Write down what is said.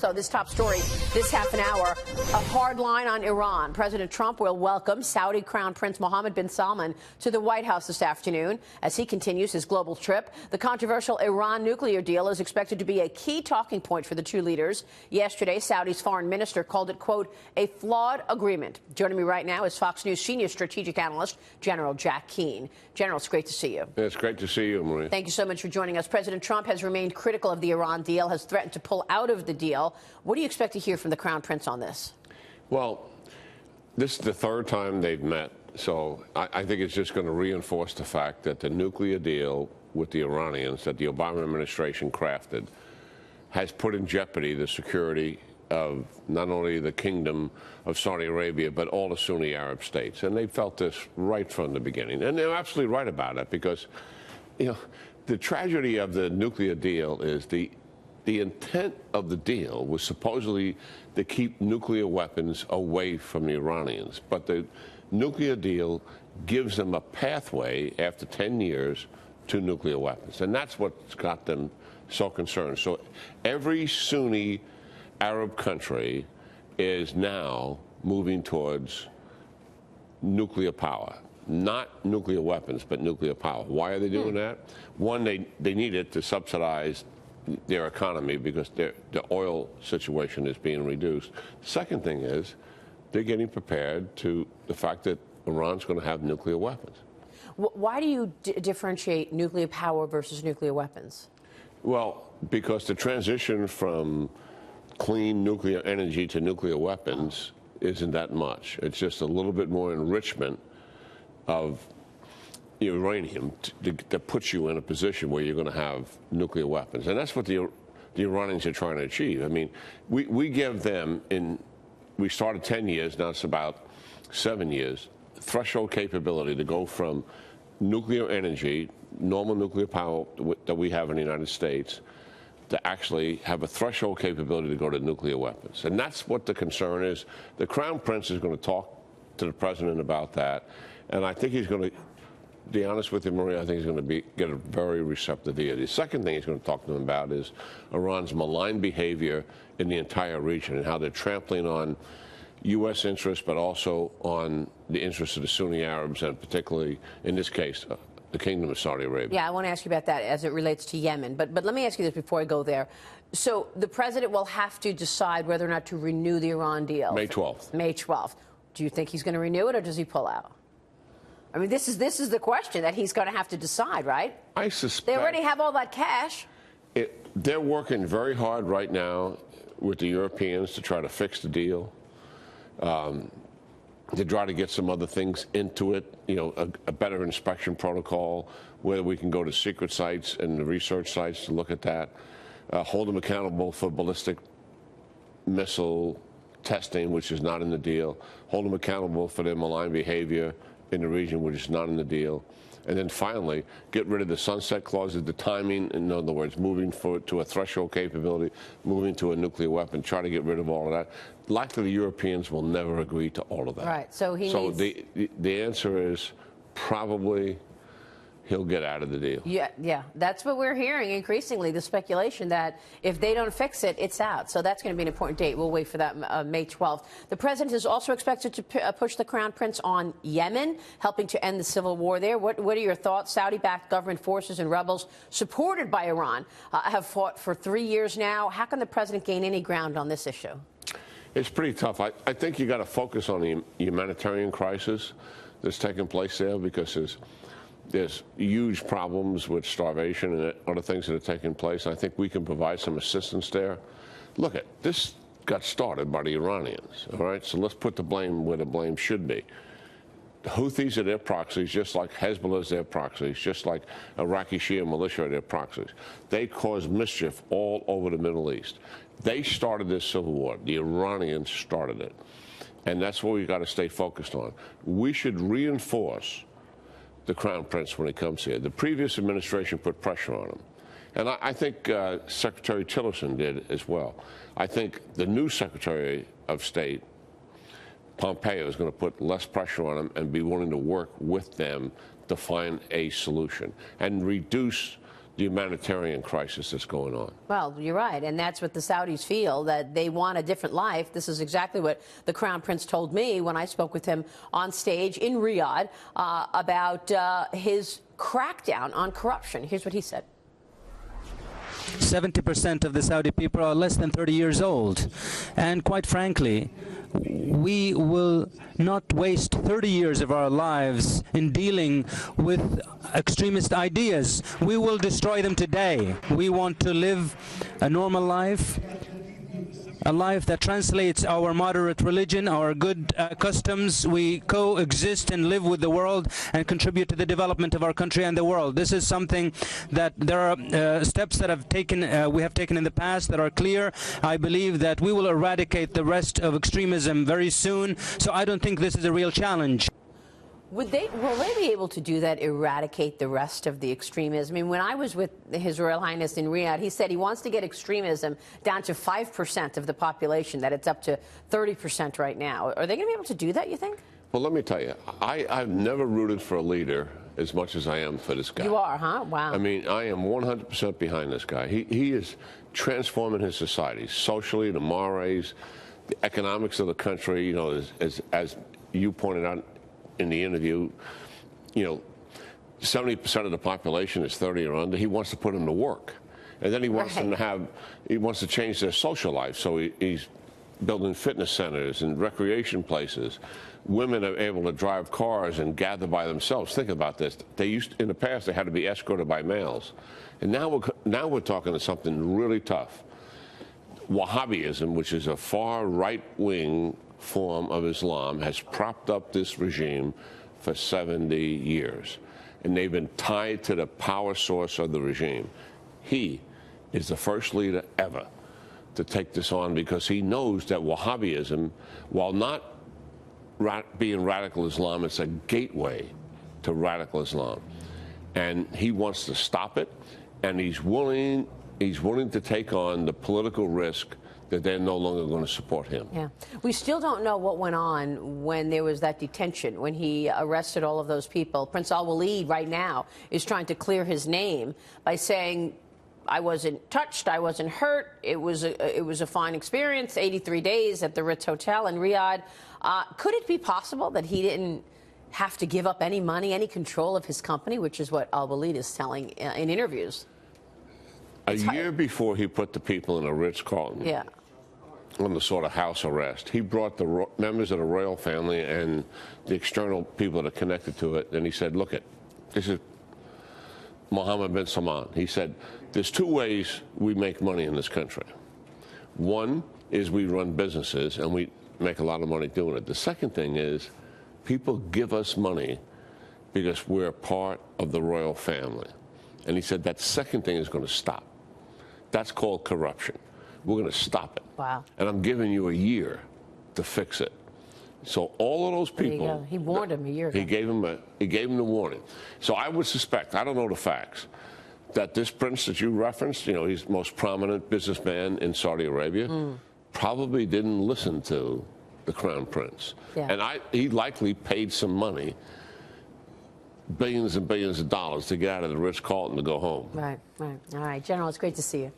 So this top story this half an hour, a hard line on Iran. President Trump will welcome Saudi Crown Prince Mohammed bin Salman to the White House this afternoon as he continues his global trip. The controversial Iran nuclear deal is expected to be a key talking point for the two leaders. Yesterday, Saudi's foreign minister called it, quote, a flawed agreement. Joining me right now is Fox News senior strategic analyst, General Jack Keane. General, it's great to see you. It's great to see you, Maria. Thank you so much for joining us. President Trump has remained critical of the Iran deal, has threatened to pull out of the deal. What do you expect to hear from the Crown Prince on this? Well, this is the third time they've met, so I think it's just going to reinforce the fact that the nuclear deal with the Iranians that the Obama administration crafted has put in jeopardy the security of not only the Kingdom of Saudi Arabia, but all the Sunni Arab states. And they felt this right from the beginning. And they're absolutely right about it because, you know, the tragedy of the nuclear deal is the intent of the deal was supposedly to keep nuclear weapons away from the Iranians. But the nuclear deal gives them a pathway after 10 years to nuclear weapons. And that's what's got them so concerned. So every Sunni Arab country is now moving towards nuclear power. Not nuclear weapons, but nuclear power. Why are they doing that? One, they need it to subsidize their economy because the oil situation is being reduced. The second thing is they're getting prepared to the fact that Iran's going to have nuclear weapons. Why do you differentiate nuclear power versus nuclear weapons? Well, because the transition from clean nuclear energy to nuclear weapons isn't that much. It's just a little bit more enrichment of uranium that puts you in a position where you're going to have nuclear weapons. And that's what the Iranians are trying to achieve. I mean, we give them, we started 10 years, now it's about 7 years, threshold capability to go from nuclear energy, normal nuclear power that we have in the United States, to actually have a threshold capability to go to nuclear weapons. And that's what the concern is. The Crown Prince is going to talk to the president about that. And I think he's going to, be honest with you, Maria, I think he's going to get a very receptive ear. The second thing he's going to talk to them about is Iran's malign behavior in the entire region and how they're trampling on U.S. interests, but also on the interests of the Sunni Arabs, and particularly, in this case, the Kingdom of Saudi Arabia. Yeah, I want to ask you about that as it relates to Yemen. But let me ask you this before I go there. So the president will have to decide whether or not to renew the Iran deal. May 12th. May 12th. Do you think he's going to renew it, or does he pull out? I mean, this is the question that he's going to have to decide, right? I suspect they already have all that cash. They're working very hard right now with the Europeans to try to fix the deal. To try to get some other things into it, you know, a better inspection protocol, where we can go to secret sites and the research sites to look at that, hold them accountable for ballistic missile testing, which is not in the deal, hold them accountable for their malign behavior in the region, which is not in the deal, and then finally get rid of the sunset clauses, the timing, in other words, moving to a threshold capability, moving to a nuclear weapon, try to get rid of all of that. Likely the Europeans will never agree to all of that. Right, so the answer is probably he'll get out of the deal. Yeah, that's what we're hearing increasingly, the speculation that if they don't fix it, it's out. So that's going to be an important date. We'll wait for that May 12th. The president is also expected to push the Crown Prince on Yemen, helping to end the civil war there. What are your thoughts? Saudi-backed government forces and rebels supported by Iran have fought for 3 years now. How can the president gain any ground on this issue? It's pretty tough. I think you got to focus on the humanitarian crisis that's taking place there, because there's huge problems with starvation and other things that are taking place. I think we can provide some assistance there. Look, this got started by the Iranians, all right? So let's put the blame where the blame should be. The Houthis are their proxies, just like Hezbollah is their proxies, just like Iraqi Shia militia are their proxies. They cause mischief all over the Middle East. They started this civil war. The Iranians started it. And that's what we've got to stay focused on. We should reinforce the Crown Prince when he comes here. The previous administration put pressure on him. And I think Secretary Tillerson did as well. I think the new Secretary of State, Pompeo, is going to put less pressure on him and be willing to work with them to find a solution and reduce the humanitarian crisis that's going on. Well, you're right, and that's what the Saudis feel, that they want a different life. This is exactly what the Crown Prince told me when I spoke with him on stage in Riyadh about his crackdown on corruption. Here's what he said. 70% of the Saudi people are less than 30 years old. And quite frankly, we will not waste 30 years of our lives in dealing with extremist ideas. We will destroy them today. We want to live a normal life, a life that translates our moderate religion, our good customs. We coexist and live with the world and contribute to the development of our country and the world. This is something that there are steps that we have taken in the past that are clear. I believe that we will eradicate the rest of extremism very soon. So I don't think this is a real challenge. Will they be able to do that, eradicate the rest of the extremism? I mean, when I was with His Royal Highness in Riyadh, he said he wants to get extremism down to 5% of the population, that it's up to 30% right now. Are they going to be able to do that, you think? Well, let me tell you, I've never rooted for a leader as much as I am for this guy. You are, huh? Wow. I mean, I am 100% behind this guy. He is transforming his society, socially, the mores, the economics of the country. You know, as you pointed out in the interview, 70% of the population is 30 or under. He wants to put them to work. And then he wants them to he wants to change their social life. So he's building fitness centers and recreation places. Women are able to drive cars and gather by themselves. Think about this. In the past, they had to be escorted by males. And now we're talking to something really tough. Wahhabism, which is a far right-wing form of Islam, has propped up this regime for 70 years. And they've been tied to the power source of the regime. He is the first leader ever to take this on because he knows that Wahhabism, while not being radical Islam, it's a gateway to radical Islam. And he wants to stop it, and he's willing to take on the political risk that they're no longer going to support him. Yeah. We still don't know what went on when there was that detention, when he arrested all of those people. Prince Al-Walid right now is trying to clear his name by saying, I wasn't touched, I wasn't hurt, it was a fine experience, 83 days at the Ritz Hotel in Riyadh. Could it be possible that he didn't have to give up any money, any control of his company, which is what Al-Walid is telling in interviews? A year before he put the people in a Ritz-Carlton on the sort of house arrest, he brought the members of the royal family and the external people that are connected to it, and he said, look, this is Mohammed bin Salman. He said, there's two ways we make money in this country. One is we run businesses, and we make a lot of money doing it. The second thing is people give us money because we're part of the royal family. And he said that second thing is going to stop. That's called corruption. We're going to stop it. Wow. And I'm giving you a year to fix it. So all of those people. He warned him a year ago. He gave him the warning. So I would suspect, I don't know the facts, that this prince that you referenced, he's the most prominent businessman in Saudi Arabia, probably didn't listen to the crown prince. Yeah. And he likely paid some money, billions and billions of dollars, to get out of the Ritz-Carlton to go home. Right. All right, General, it's great to see you.